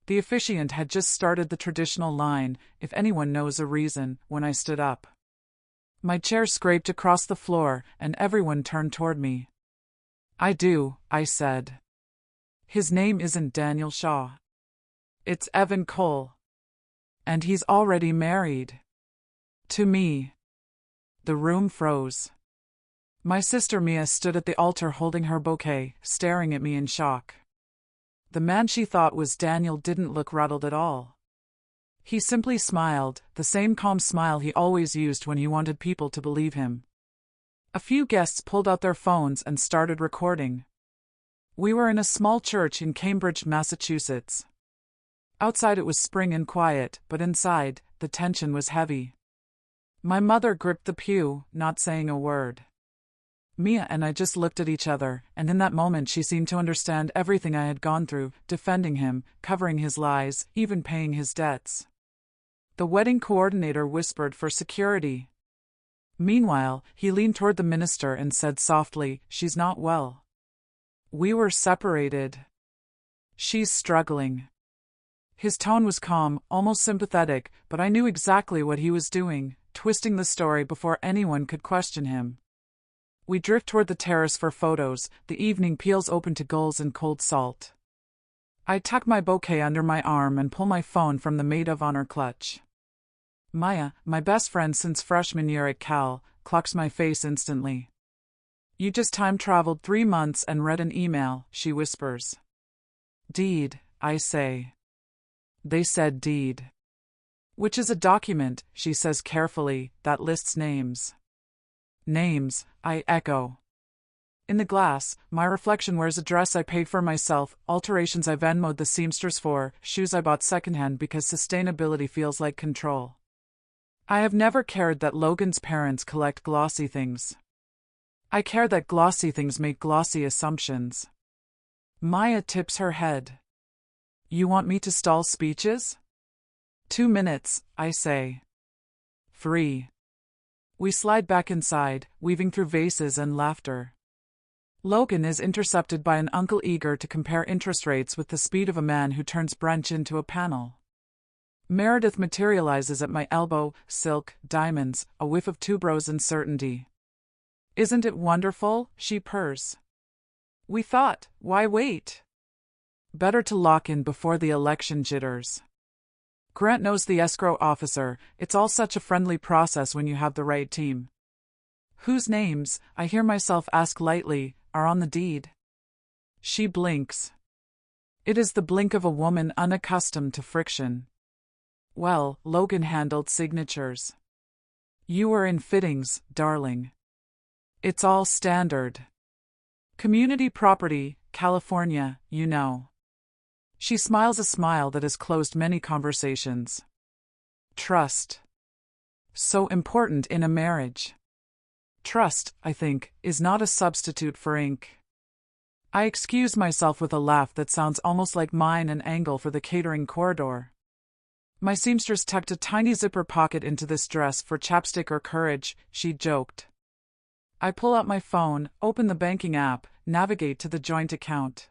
The officiant had just started the traditional line, "If anyone knows a reason," when I stood up. My chair scraped across the floor, and everyone turned toward me. "I do," I said. "His name isn't Daniel Shaw. It's Evan Cole. And he's already married. To me." The room froze. My sister Mia stood at the altar holding her bouquet, staring at me in shock. The man she thought was Daniel didn't look rattled at all. He simply smiled, the same calm smile he always used when he wanted people to believe him. A few guests pulled out their phones and started recording. We were in a small church in Cambridge, Massachusetts. Outside it was spring and quiet, but inside, the tension was heavy. My mother gripped the pew, not saying a word. Mia and I just looked at each other, and in that moment she seemed to understand everything I had gone through, defending him, covering his lies, even paying his debts. The wedding coordinator whispered for security. Meanwhile, he leaned toward the minister and said softly, "She's not well. We were separated. She's struggling." His tone was calm, almost sympathetic, but I knew exactly what he was doing, twisting the story before anyone could question him. We drift toward the terrace for photos, the evening peels open to gulls and cold salt. I tuck my bouquet under my arm and pull my phone from the maid of honor clutch. Maya, my best friend since freshman year at Cal, clocks my face instantly. "You just time-traveled 3 months and read an email," she whispers. "Deed," I say. "They said deed." "Which is a document," she says carefully, "that lists names." "Names," I echo. In the glass, my reflection wears a dress I paid for myself, alterations I Venmo'd the seamstress for, shoes I bought secondhand because sustainability feels like control. I have never cared that Logan's parents collect glossy things. I care that glossy things make glossy assumptions. Maya tips her head. "You want me to stall speeches?" 2 minutes, I say. 3. We slide back inside, weaving through vases and laughter. Logan is intercepted by an uncle eager to compare interest rates with the speed of a man who turns brunch into a panel. Meredith materializes at my elbow, silk, diamonds, a whiff of tuberose and certainty. "Isn't it wonderful?" she purrs. "We thought, why wait? Better to lock in before the election jitters." Grant knows the escrow officer. It's all such a friendly process when you have the right team. "Whose names," I hear myself ask lightly, "are on the deed?" She blinks. It is the blink of a woman unaccustomed to friction. "Well, Logan handled signatures. You were in fittings, darling. It's all standard. Community property, California, you know." She smiles a smile that has closed many conversations. Trust. So important in a marriage. Trust, I think, is not a substitute for ink. I excuse myself with a laugh that sounds almost like mine and angle for the catering corridor. My seamstress tucked a tiny zipper pocket into this dress for chapstick or courage, she joked. I pull out my phone, open the banking app, navigate to the joint account.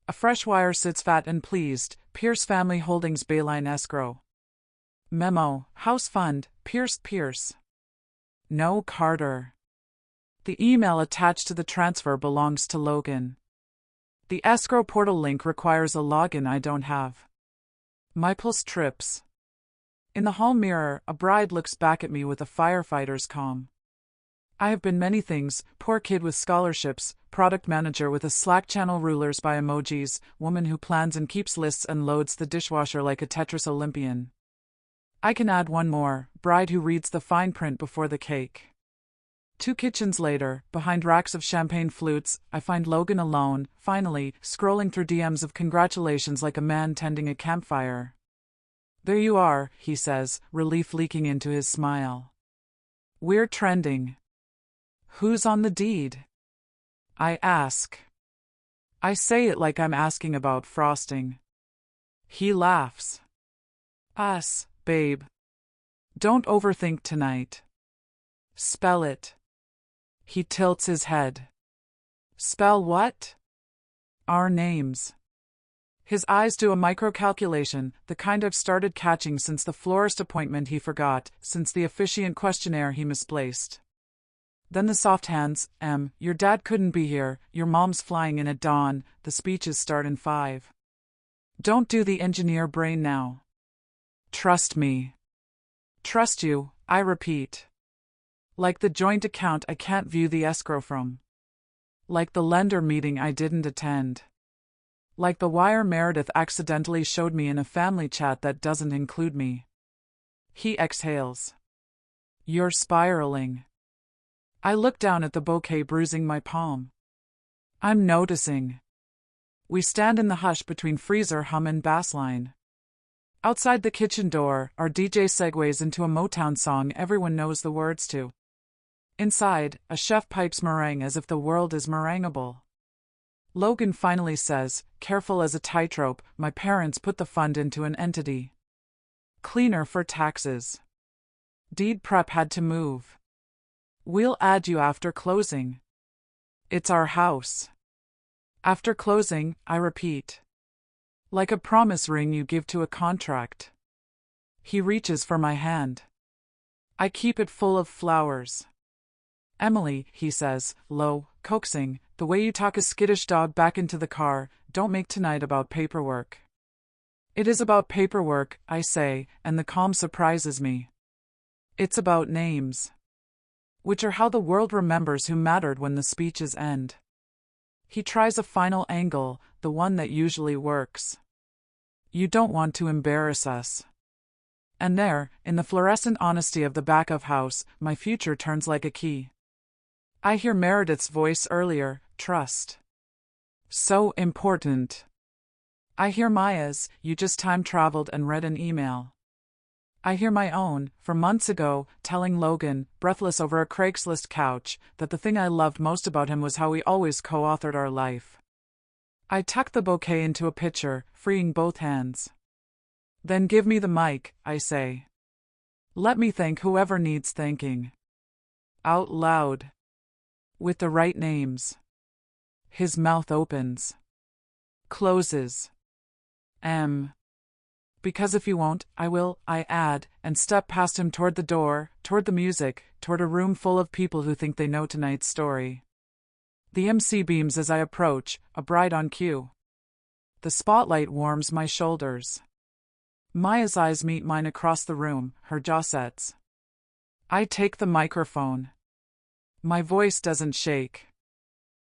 A fresh wire sits fat and pleased, Pierce Family Holdings Bayline Escrow. Memo, House Fund, Pierce. No Carter. The email attached to the transfer belongs to Logan. The escrow portal link requires a login I don't have. My pulse trips. In the hall mirror, a bride looks back at me with a firefighter's calm. I have been many things: poor kid with scholarships, product manager with a Slack channel, rulers by emojis, woman who plans and keeps lists and loads the dishwasher like a Tetris Olympian. I can add one more: bride who reads the fine print before the cake. 2 kitchens later, behind racks of champagne flutes, I find Logan alone, finally, scrolling through DMs of congratulations like a man tending a campfire. "There you are," he says, relief leaking into his smile. "We're trending." "Who's on the deed?" I ask. I say it like I'm asking about frosting. He laughs. "Us, babe. Don't overthink tonight. Spell it." He tilts his head. "Spell what?" "Our names." His eyes do a microcalculation, the kind I've started catching since the florist appointment he forgot, since the officiant questionnaire he misplaced. Then the soft hands, your dad couldn't be here, your mom's flying in at dawn, the speeches start in 5. Don't do the engineer brain now. Trust me. Trust you, I repeat. Like the joint account I can't view the escrow from. Like the lender meeting I didn't attend. Like the wire Meredith accidentally showed me in a family chat that doesn't include me. He exhales. You're spiraling. I look down at the bouquet bruising my palm. I'm noticing. We stand in the hush between freezer hum and bassline. Outside the kitchen door, our DJ segues into a Motown song everyone knows the words to. Inside, a chef pipes meringue as if the world is meringueable. Logan finally says, careful as a tightrope, my parents put the fund into an entity. Cleaner for taxes. Deed prep had to move. We'll add you after closing. It's our house. After closing, I repeat. Like a promise ring you give to a contract. He reaches for my hand. I keep it full of flowers. Emily, he says, low, coaxing, the way you talk a skittish dog back into the car, don't make tonight about paperwork. It is about paperwork, I say, and the calm surprises me. It's about names. Which are how the world remembers who mattered when the speeches end. He tries a final angle, the one that usually works. You don't want to embarrass us. And there, in the fluorescent honesty of the back of house, my future turns like a key. I hear Meredith's voice earlier, trust. So important. I hear Maya's, you just time-traveled and read an email. I hear my own, from months ago, telling Logan, breathless over a Craigslist couch, that the thing I loved most about him was how we always co-authored our life. I tuck the bouquet into a pitcher, freeing both hands. Then give me the mic, I say. Let me thank whoever needs thanking. Out loud. With the right names. His mouth opens. Closes. Because if you won't, I will, I add, and step past him toward the door, toward the music, toward a room full of people who think they know tonight's story. The MC beams as I approach, a bride on cue. The spotlight warms my shoulders. Maya's eyes meet mine across the room, her jaw sets. I take the microphone. My voice doesn't shake.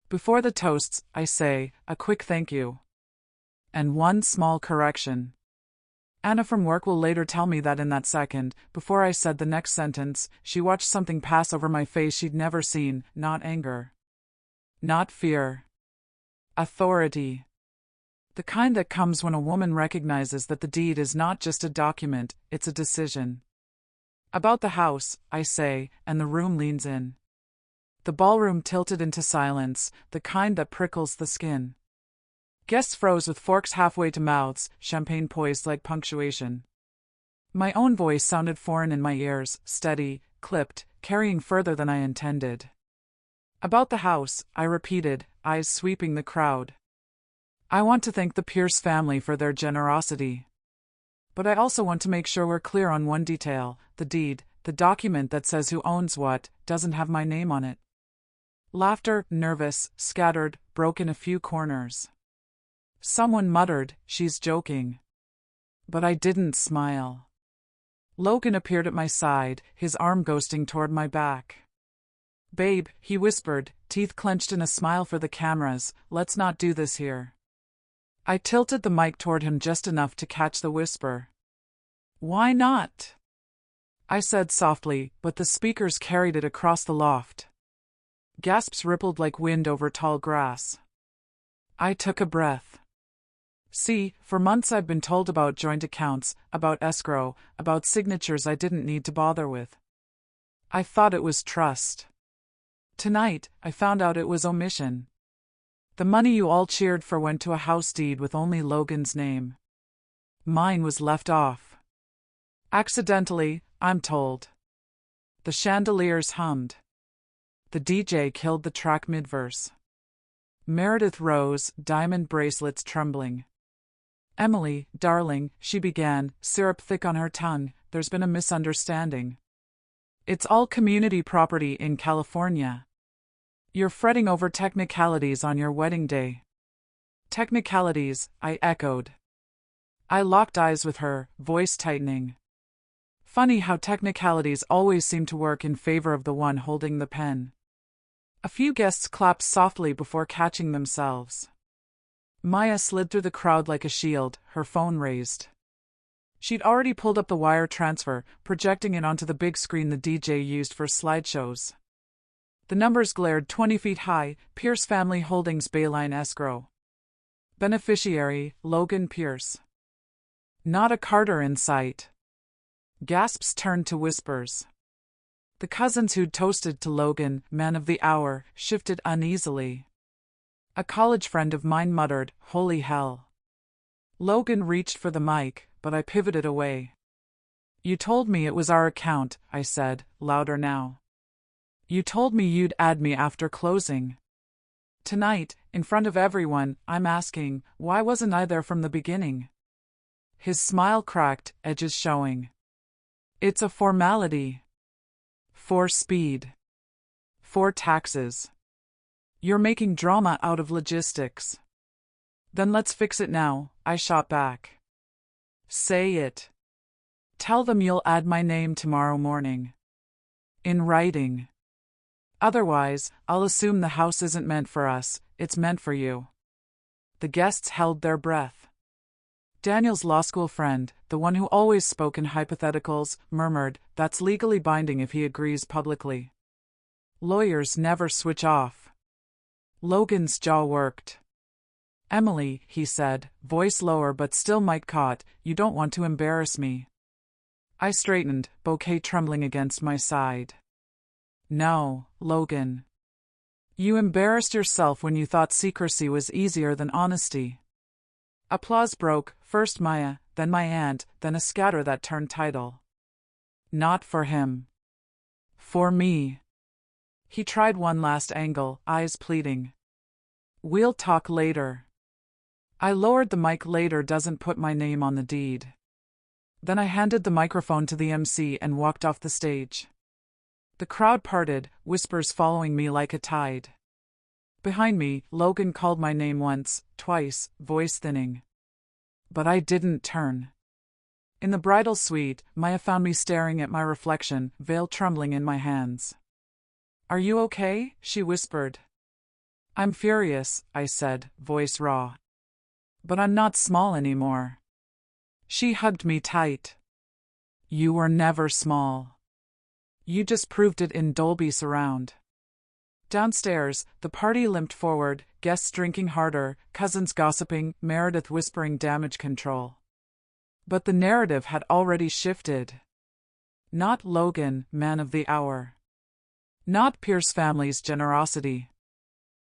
Before the toasts, I say, a quick thank you. And one small correction. Anna from work will later tell me that in that second, before I said the next sentence, she watched something pass over my face she'd never seen, not anger. Not fear. Authority. The kind that comes when a woman recognizes that the deed is not just a document, it's a decision. About the house, I say, and the room leans in. The ballroom tilted into silence, the kind that prickles the skin. Guests froze with forks halfway to mouths, champagne poised like punctuation. My own voice sounded foreign in my ears, steady, clipped, carrying further than I intended. About the house, I repeated, eyes sweeping the crowd. I want to thank the Pierce family for their generosity. But I also want to make sure we're clear on one detail, the deed, the document that says who owns what, doesn't have my name on it. Laughter, nervous, scattered, broke in a few corners. Someone muttered, she's joking. But I didn't smile. Logan appeared at my side, his arm ghosting toward my back. Babe, he whispered, teeth clenched in a smile for the cameras, let's not do this here. I tilted the mic toward him just enough to catch the whisper. Why not? I said softly, but the speakers carried it across the loft. Gasps rippled like wind over tall grass. I took a breath. See, for months I've been told about joint accounts, about escrow, about signatures I didn't need to bother with. I thought it was trust. Tonight, I found out it was omission. The money you all cheered for went to a house deed with only Logan's name. Mine was left off. Accidentally, I'm told. The chandeliers hummed. The DJ killed the track mid-verse. Meredith rose, diamond bracelets trembling. Emily, darling, she began, syrup thick on her tongue, there's been a misunderstanding. It's all community property in California. You're fretting over technicalities on your wedding day. Technicalities, I echoed. I locked eyes with her, voice tightening. Funny how technicalities always seem to work in favor of the one holding the pen. A few guests clapped softly before catching themselves. Maya slid through the crowd like a shield, her phone raised. She'd already pulled up the wire transfer, projecting it onto the big screen the DJ used for slideshows. The numbers glared 20 feet high, Pierce Family Holdings Bayline Escrow. Beneficiary, Logan Pierce. Not a Carter in sight. Gasps turned to whispers. The cousins who'd toasted to Logan, man of the hour, shifted uneasily. A college friend of mine muttered, "Holy hell." Logan reached for the mic, but I pivoted away. "You told me it was our account," I said, louder now. "You told me you'd add me after closing. Tonight, in front of everyone, I'm asking, why wasn't I there from the beginning?" His smile cracked, edges showing. "It's a formality. For speed. For taxes. You're making drama out of logistics." "Then let's fix it now," I shot back. "Say it. Tell them you'll add my name tomorrow morning. In writing. Otherwise, I'll assume the house isn't meant for us, it's meant for you." The guests held their breath. Daniel's law school friend, the one who always spoke in hypotheticals, murmured, "That's legally binding if he agrees publicly." Lawyers never switch off. Logan's jaw worked. "Emily," he said, voice lower but still mic caught, "you don't want to embarrass me." I straightened, bouquet trembling against my side. "No, Logan. You embarrassed yourself when you thought secrecy was easier than honesty." Applause broke, first Maya, then my aunt, then a scatter that turned tidal. "Not for him. For me." He tried one last angle, eyes pleading. "We'll talk later." I lowered the mic. Later doesn't put my name on the deed. Then I handed the microphone to the MC and walked off the stage. The crowd parted, whispers following me like a tide. Behind me, Logan called my name once, twice, voice thinning. But I didn't turn. In the bridal suite, Maya found me staring at my reflection, veil trembling in my hands. "Are you okay?" she whispered. "I'm furious," I said, voice raw. "But I'm not small anymore." She hugged me tight. "You were never small. You just proved it in Dolby Surround." Downstairs, the party limped forward, guests drinking harder, cousins gossiping, Meredith whispering damage control. But the narrative had already shifted. Not Logan, man of the hour. Not Pierce family's generosity.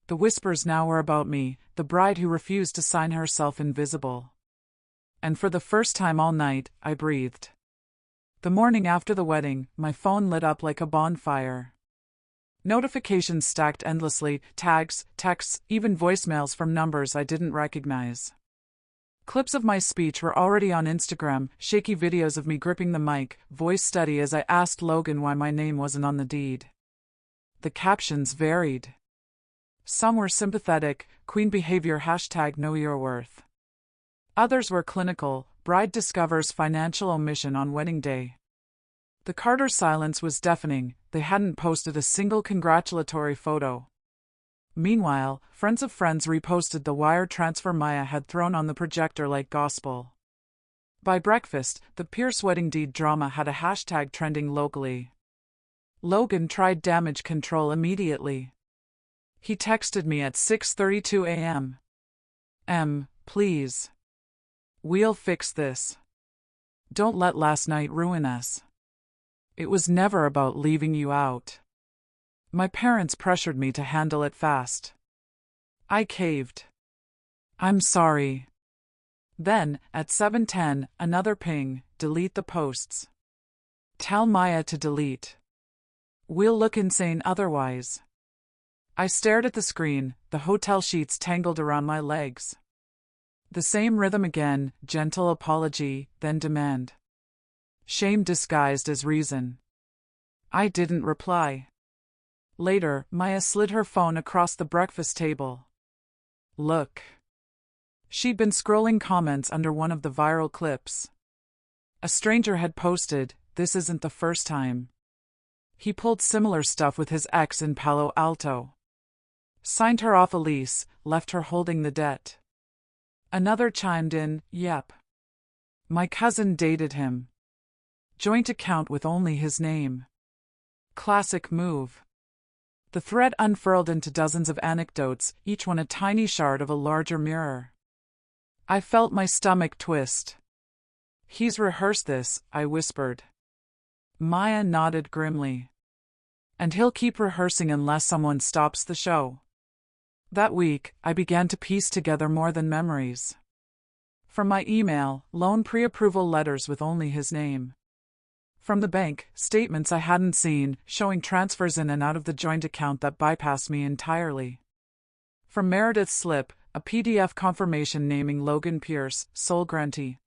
The whispers now were about me, the bride who refused to sign herself invisible. And for the first time all night, I breathed. The morning after the wedding, my phone lit up like a bonfire. Notifications stacked endlessly, tags, texts, even voicemails from numbers I didn't recognize. Clips of my speech were already on Instagram, shaky videos of me gripping the mic, voice steady as I asked Logan why my name wasn't on the deed. The captions varied. Some were sympathetic, queen behavior #KnowYourWorth. Others were clinical, bride discovers financial omission on wedding day. The Carter silence was deafening, they hadn't posted a single congratulatory photo. Meanwhile, friends of friends reposted the wire transfer Maya had thrown on the projector like gospel. By breakfast, the Pierce wedding deed drama had a hashtag trending locally. Logan tried damage control immediately. He texted me at 6:32 a.m. Please. We'll fix this. Don't let last night ruin us. It was never about leaving you out. My parents pressured me to handle it fast. I caved. I'm sorry. Then, at 7:10, another ping, delete the posts. Tell Maya to delete. We'll look insane otherwise. I stared at the screen, the hotel sheets tangled around my legs. The same rhythm again, gentle apology, then demand. Shame disguised as reason. I didn't reply. Later, Maya slid her phone across the breakfast table. Look. She'd been scrolling comments under one of the viral clips. A stranger had posted, "This isn't the first time." He pulled similar stuff with his ex in Palo Alto. Signed her off a lease, left her holding the debt. Another chimed in, "Yep. My cousin dated him. Joint account with only his name." Classic move. The thread unfurled into dozens of anecdotes, each one a tiny shard of a larger mirror. I felt my stomach twist. "He's rehearsed this," I whispered. Maya nodded grimly. "And he'll keep rehearsing unless someone stops the show." That week, I began to piece together more than memories. From my email, loan pre-approval letters with only his name. From the bank, statements I hadn't seen, showing transfers in and out of the joint account that bypassed me entirely. From Meredith's slip, a PDF confirmation naming Logan Pierce, sole grantee.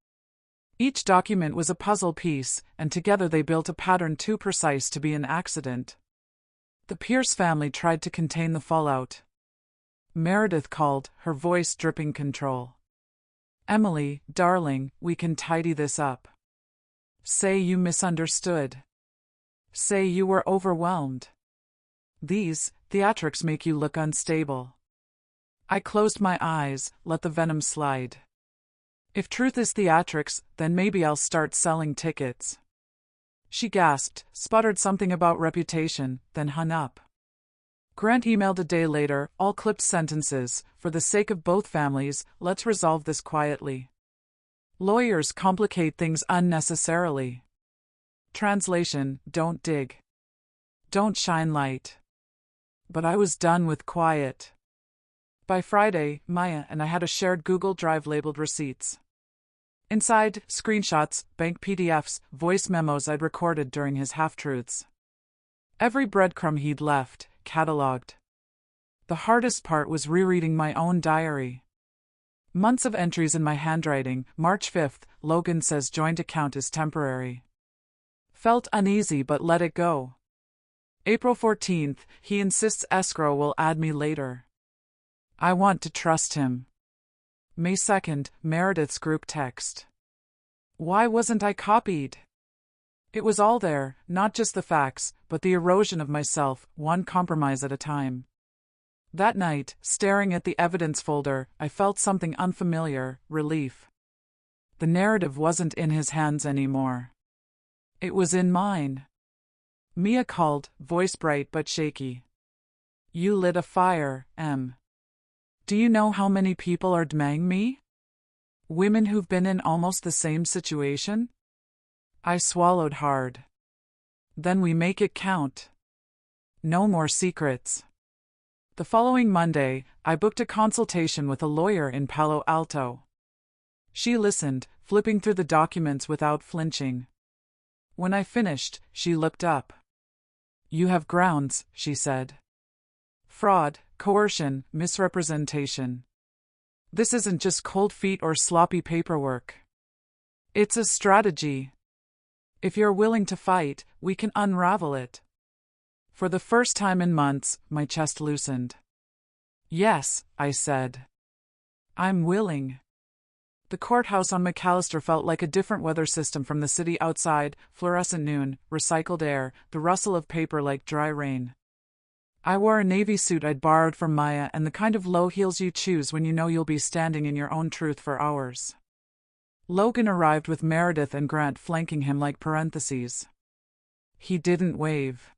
Each document was a puzzle piece, and together they built a pattern too precise to be an accident. The Pierce family tried to contain the fallout. Meredith called, her voice dripping control. "Emily, darling, we can tidy this up. Say you misunderstood. Say you were overwhelmed. These theatrics make you look unstable." I closed my eyes, let the venom slide. If truth is theatrics, then maybe I'll start selling tickets. She gasped, sputtered something about reputation, then hung up. Grant emailed a day later, all clipped sentences, "For the sake of both families, let's resolve this quietly. Lawyers complicate things unnecessarily." Translation: don't dig. Don't shine light. But I was done with quiet. By Friday, Maya and I had a shared Google Drive labeled receipts. Inside, screenshots, bank PDFs, voice memos I'd recorded during his half-truths. Every breadcrumb he'd left, catalogued. The hardest part was rereading my own diary. Months of entries in my handwriting. March 5th, Logan says joint account is temporary. Felt uneasy but let it go. April 14th, he insists escrow will add me later. I want to trust him. May 2nd, Meredith's group text. Why wasn't I copied? It was all there, not just the facts, but the erosion of myself, one compromise at a time. That night, staring at the evidence folder, I felt something unfamiliar, relief. The narrative wasn't in his hands anymore. It was in mine. Mia called, voice bright but shaky. "You lit a fire, Em. Do you know how many people are DMing me? Women who've been in almost the same situation?" I swallowed hard. "Then we make it count. No more secrets." The following Monday, I booked a consultation with a lawyer in Palo Alto. She listened, flipping through the documents without flinching. When I finished, she looked up. "You have grounds," she said. "Fraud, coercion, misrepresentation. This isn't just cold feet or sloppy paperwork. It's a strategy. If you're willing to fight, we can unravel it." For the first time in months, my chest loosened. "Yes," I said. "I'm willing." The courthouse on McAllister felt like a different weather system from the city outside, fluorescent noon, recycled air, the rustle of paper like dry rain. I wore a navy suit I'd borrowed from Maya and the kind of low heels you choose when you know you'll be standing in your own truth for hours. Logan arrived with Meredith and Grant flanking him like parentheses. He didn't wave.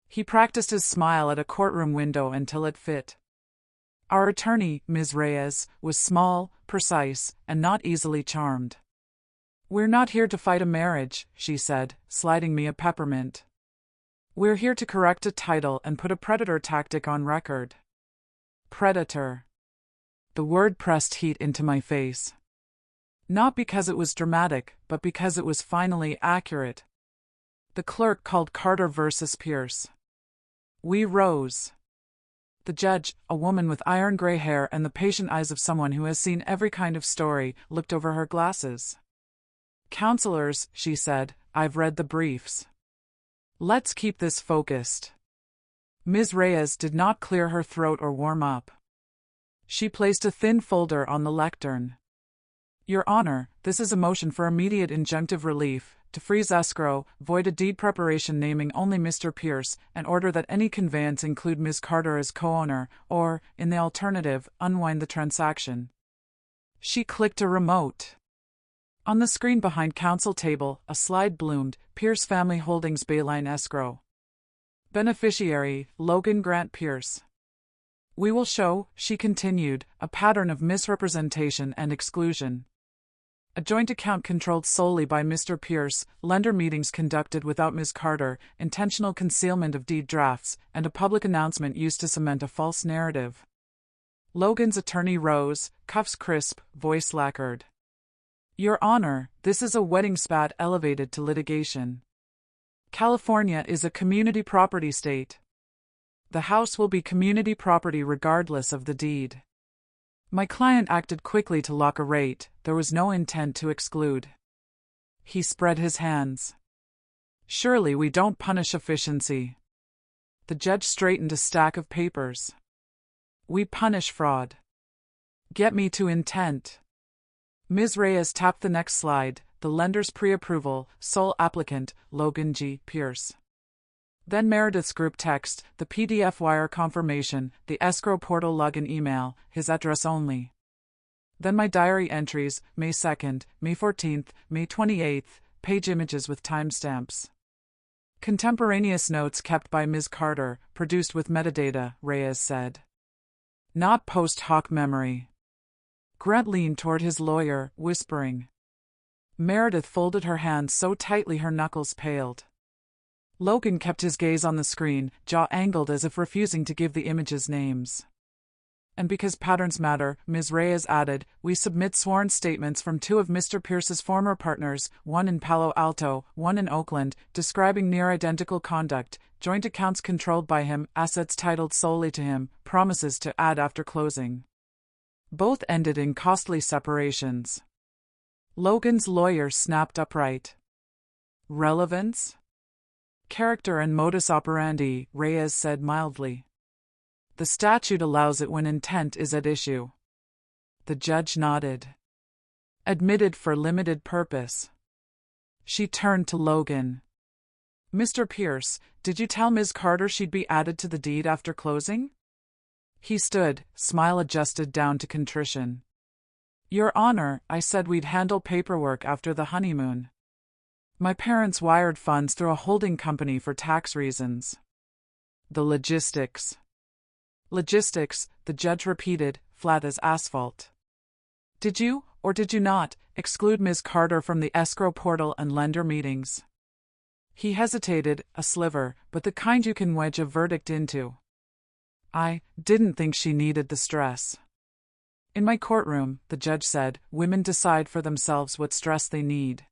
He practiced his smile at a courtroom window until it fit. Our attorney, Ms. Reyes, was small, precise, and not easily charmed. "We're not here to fight a marriage," she said, sliding me a peppermint. "We're here to correct a title and put a predator tactic on record." Predator. The word pressed heat into my face. Not because it was dramatic, but because it was finally accurate. The clerk called Carter versus Pierce. We rose. The judge, a woman with iron gray hair and the patient eyes of someone who has seen every kind of story, looked over her glasses. "Counselors," she said, "I've read the briefs. Let's keep this focused." Ms. Reyes did not clear her throat or warm up. She placed a thin folder on the lectern. "Your Honor, this is a motion for immediate injunctive relief, to freeze escrow, void a deed preparation naming only Mr. Pierce, and order that any conveyance include Ms. Carter as co-owner, or, in the alternative, unwind the transaction." She clicked a remote. On the screen behind counsel table, a slide bloomed, Pierce Family Holdings Bayline Escrow. Beneficiary, Logan Grant Pierce. "We will show," she continued, "a pattern of misrepresentation and exclusion. A joint account controlled solely by Mr. Pierce, lender meetings conducted without Ms. Carter, intentional concealment of deed drafts, and a public announcement used to cement a false narrative." Logan's attorney rose, cuffs crisp, voice lacquered. "Your Honor, this is a wedding spat elevated to litigation. California is a community property state. The house will be community property regardless of the deed. My client acted quickly to lock a rate, there was no intent to exclude." He spread his hands. "Surely we don't punish efficiency." The judge straightened a stack of papers. "We punish fraud. Get me to intent." Ms. Reyes tapped the next slide, the lender's pre-approval, sole applicant, Logan G. Pierce. Then Meredith's group text, the PDF wire confirmation, the escrow portal login email, his address only. Then my diary entries, May 2nd, May 14th, May 28th, page images with timestamps. Contemporaneous notes kept by Ms. Carter, produced with metadata, Reyes said. Not post hoc memory. Grant leaned toward his lawyer, whispering. Meredith folded her hands so tightly her knuckles paled. Logan kept his gaze on the screen, jaw angled as if refusing to give the images names. And because patterns matter, Ms. Reyes added, we submit sworn statements from two of Mr. Pierce's former partners, one in Palo Alto, one in Oakland, describing near-identical conduct, joint accounts controlled by him, assets titled solely to him, promises to add after closing. Both ended in costly separations. Logan's lawyer snapped upright. Relevance? Character and modus operandi, Reyes said mildly. The statute allows it when intent is at issue. The judge nodded. Admitted for limited purpose. She turned to Logan. Mr. Pierce, did you tell Ms. Carter she'd be added to the deed after closing? He stood, smile adjusted down to contrition. Your Honor, I said we'd handle paperwork after the honeymoon. My parents wired funds through a holding company for tax reasons. The logistics. Logistics, the judge repeated, flat as asphalt. Did you, or did you not, exclude Ms. Carter from the escrow portal and lender meetings? He hesitated, a sliver, but the kind you can wedge a verdict into. I didn't think she needed the stress. In my courtroom, the judge said, women decide for themselves what stress they need.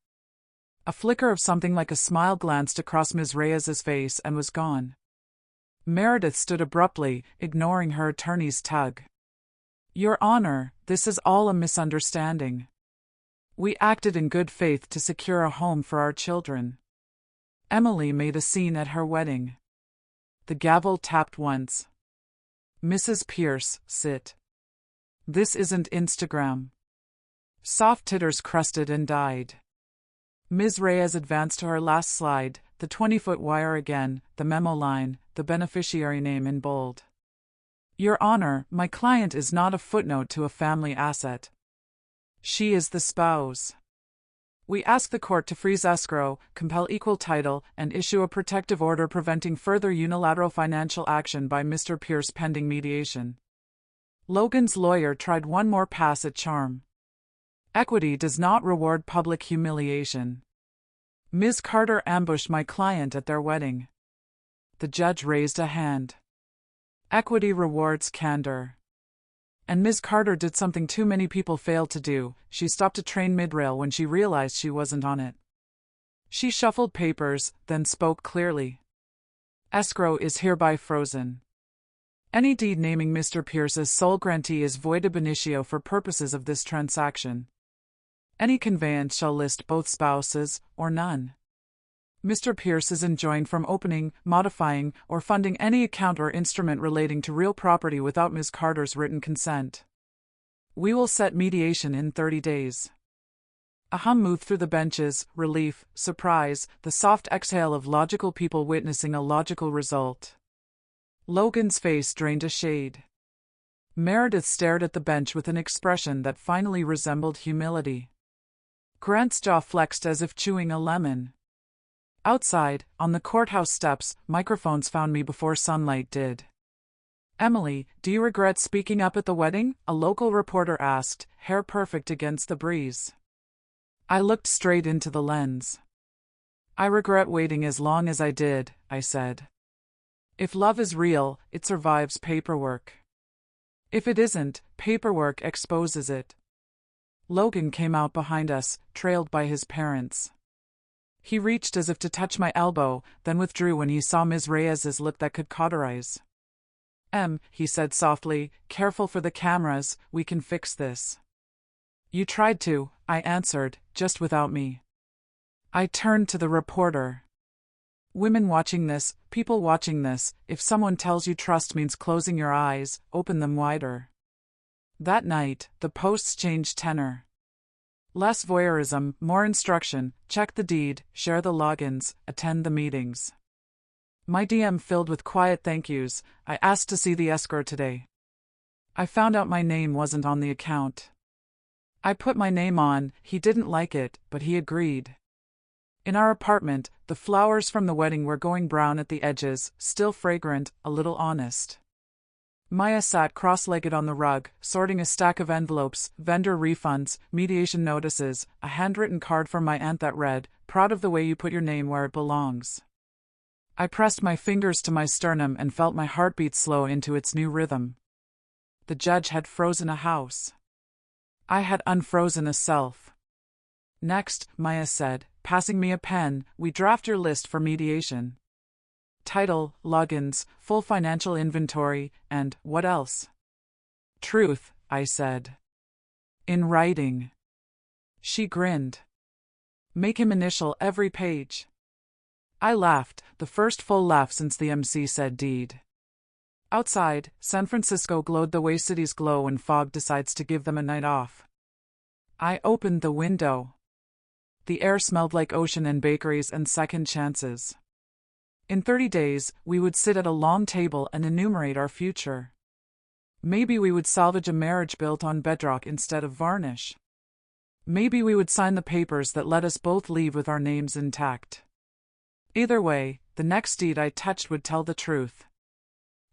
A flicker of something like a smile glanced across Ms. Reyes's face and was gone. Meredith stood abruptly, ignoring her attorney's tug. Your Honor, this is all a misunderstanding. We acted in good faith to secure a home for our children. Emily made a scene at her wedding. The gavel tapped once. Mrs. Pierce, sit. This isn't Instagram. Soft titters crusted and died. Ms. Reyes advanced to her last slide, the 20-foot wire again, the memo line, the beneficiary name in bold. Your Honor, my client is not a footnote to a family asset. She is the spouse. We ask the court to freeze escrow, compel equal title, and issue a protective order preventing further unilateral financial action by Mr. Pierce pending mediation. Logan's lawyer tried one more pass at charm. Equity does not reward public humiliation. Ms. Carter ambushed my client at their wedding. The judge raised a hand. Equity rewards candor. And Ms. Carter did something too many people failed to do. She stopped a train mid-rail when she realized she wasn't on it. She shuffled papers, then spoke clearly. Escrow is hereby frozen. Any deed naming Mr. Pierce as sole grantee is void ab initio for purposes of this transaction. Any conveyance shall list both spouses, or none. Mr. Pierce is enjoined from opening, modifying, or funding any account or instrument relating to real property without Ms. Carter's written consent. We will set mediation in 30 days. A hum moved through the benches, relief, surprise, the soft exhale of logical people witnessing a logical result. Logan's face drained a shade. Meredith stared at the bench with an expression that finally resembled humility. Grant's jaw flexed as if chewing a lemon. Outside, on the courthouse steps, microphones found me before sunlight did. "Emily, do you regret speaking up at the wedding?" a local reporter asked, hair perfect against the breeze. I looked straight into the lens. "I regret waiting as long as I did," I said. "If love is real, it survives paperwork. If it isn't, paperwork exposes it." Logan came out behind us, trailed by his parents. He reached as if to touch my elbow, then withdrew when he saw Ms. Reyes's lip that could cauterize. He said softly, "Careful for the cameras, we can fix this." "You tried to," I answered, "just without me." I turned to the reporter. "Women watching this, people watching this, if someone tells you trust means closing your eyes, open them wider." That night, the posts changed tenor. Less voyeurism, more instruction, check the deed, share the logins, attend the meetings. My DM filled with quiet thank yous. "I asked to see the escrow today. I found out my name wasn't on the account." I put my name on. He didn't like it, but he agreed. In our apartment, the flowers from the wedding were going brown at the edges, still fragrant, a little honest. Maya sat cross-legged on the rug, sorting a stack of envelopes, vendor refunds, mediation notices, a handwritten card from my aunt that read, "Proud of the way you put your name where it belongs." I pressed my fingers to my sternum and felt my heartbeat slow into its new rhythm. The judge had frozen a house. I had unfrozen a self. "Next," Maya said, passing me a pen, "we draft your list for mediation. Title, logins, full financial inventory, and what else?" "Truth," I said. "In writing." She grinned. "Make him initial every page." I laughed, the first full laugh since the MC said deed. Outside, San Francisco glowed the way cities glow when fog decides to give them a night off. I opened the window. The air smelled like ocean and bakeries and second chances. In 30 days, we would sit at a long table and enumerate our future. Maybe we would salvage a marriage built on bedrock instead of varnish. Maybe we would sign the papers that let us both leave with our names intact. Either way, the next deed I touched would tell the truth.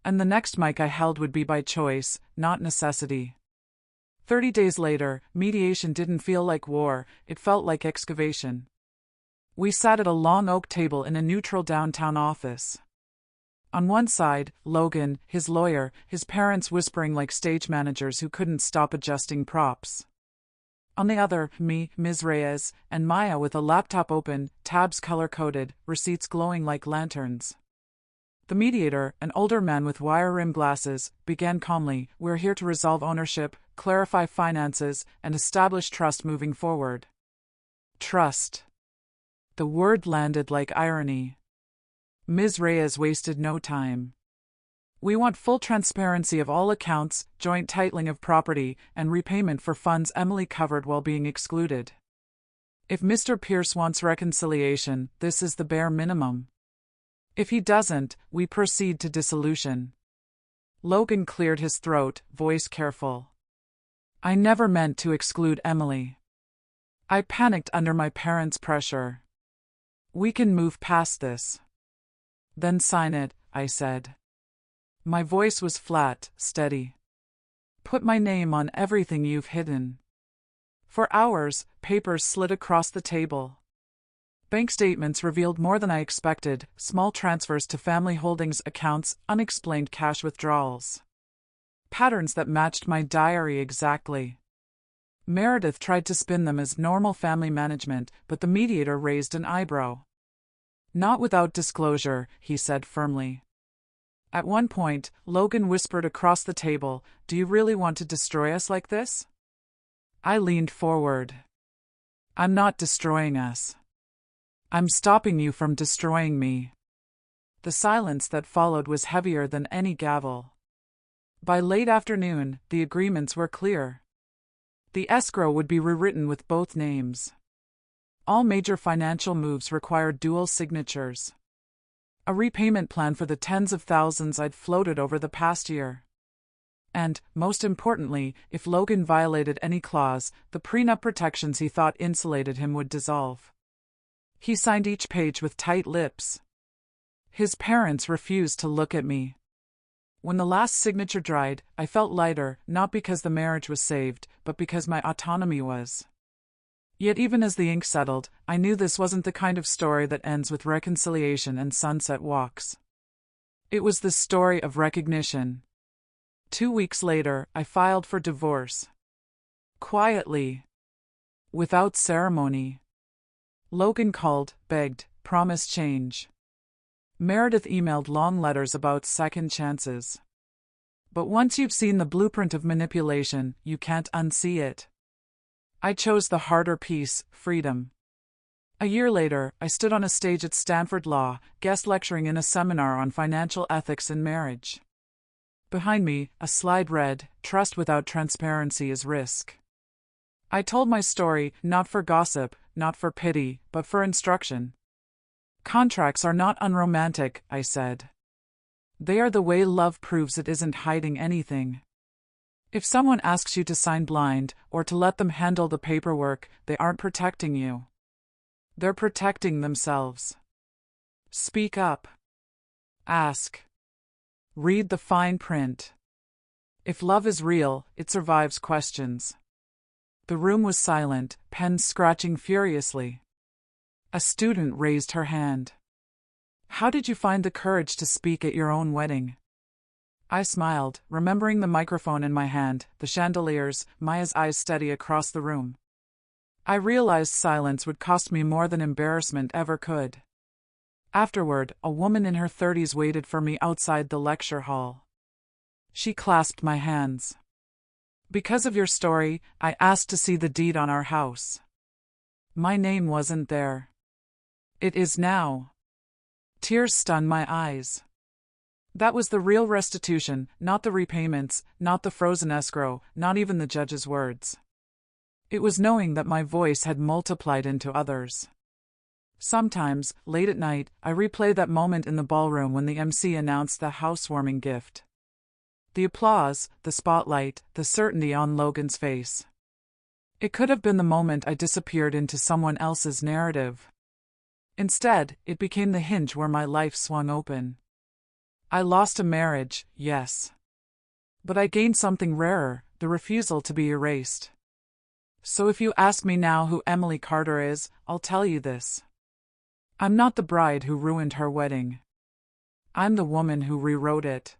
And the next mic I held would be by choice, not necessity. 30 days later, mediation didn't feel like war, it felt like excavation. We sat at a long oak table in a neutral downtown office. On one side, Logan, his lawyer, his parents whispering like stage managers who couldn't stop adjusting props. On the other, me, Ms. Reyes, and Maya with a laptop open, tabs color-coded, receipts glowing like lanterns. The mediator, an older man with wire-rimmed glasses, began calmly, "We're here to resolve ownership, clarify finances, and establish trust moving forward." Trust. The word landed like irony. Ms. Reyes wasted no time. "We want full transparency of all accounts, joint titling of property, and repayment for funds Emily covered while being excluded. If Mr. Pierce wants reconciliation, this is the bare minimum. If he doesn't, we proceed to dissolution." Logan cleared his throat, voice careful. "I never meant to exclude Emily. I panicked under my parents' pressure. We can move past this." "Then sign it," I said. My voice was flat, steady. "Put my name on everything you've hidden." For hours, papers slid across the table. Bank statements revealed more than I expected, small transfers to family holdings accounts, unexplained cash withdrawals. Patterns that matched my diary exactly. Meredith tried to spin them as normal family management, but the mediator raised an eyebrow. "Not without disclosure," he said firmly. At one point, Logan whispered across the table, "Do you really want to destroy us like this?" I leaned forward. "I'm not destroying us. I'm stopping you from destroying me." The silence that followed was heavier than any gavel. By late afternoon, the agreements were clear. The escrow would be rewritten with both names. All major financial moves required dual signatures. A repayment plan for the tens of thousands I'd floated over the past year. And, most importantly, if Logan violated any clause, the prenup protections he thought insulated him would dissolve. He signed each page with tight lips. His parents refused to look at me. When the last signature dried, I felt lighter, not because the marriage was saved, but because my autonomy was. Yet even as the ink settled, I knew this wasn't the kind of story that ends with reconciliation and sunset walks. It was the story of recognition. 2 weeks later, I filed for divorce. Quietly. Without ceremony. Logan called, begged, promised change. Meredith emailed long letters about second chances. But once you've seen the blueprint of manipulation, you can't unsee it. I chose the harder piece, freedom. A year later, I stood on a stage at Stanford Law, guest lecturing in a seminar on financial ethics in marriage. Behind me, a slide read, "Trust without transparency is risk." I told my story, not for gossip, not for pity, but for instruction. Contracts are not unromantic, I said. They are the way love proves it isn't hiding anything. If someone asks you to sign blind, or to let them handle the paperwork, they aren't protecting you. They're protecting themselves. Speak up. Ask. Read the fine print. If love is real, it survives questions. The room was silent, pens scratching furiously. A student raised her hand. "How did you find the courage to speak at your own wedding?" I smiled, remembering the microphone in my hand, the chandeliers, Maya's eyes steady across the room. I realized silence would cost me more than embarrassment ever could. Afterward, a woman in her 30s waited for me outside the lecture hall. She clasped my hands. "Because of your story, I asked to see the deed on our house. My name wasn't there. It is now." Tears stunned my eyes. That was the real restitution, not the repayments, not the frozen escrow, not even the judge's words. It was knowing that my voice had multiplied into others. Sometimes, late at night, I replay that moment in the ballroom when the MC announced the housewarming gift. The applause, the spotlight, the certainty on Logan's face. It could have been the moment I disappeared into someone else's narrative. Instead, it became the hinge where my life swung open. I lost a marriage, yes. But I gained something rarer, the refusal to be erased. So if you ask me now who Emily Carter is, I'll tell you this. I'm not the bride who ruined her wedding. I'm the woman who rewrote it.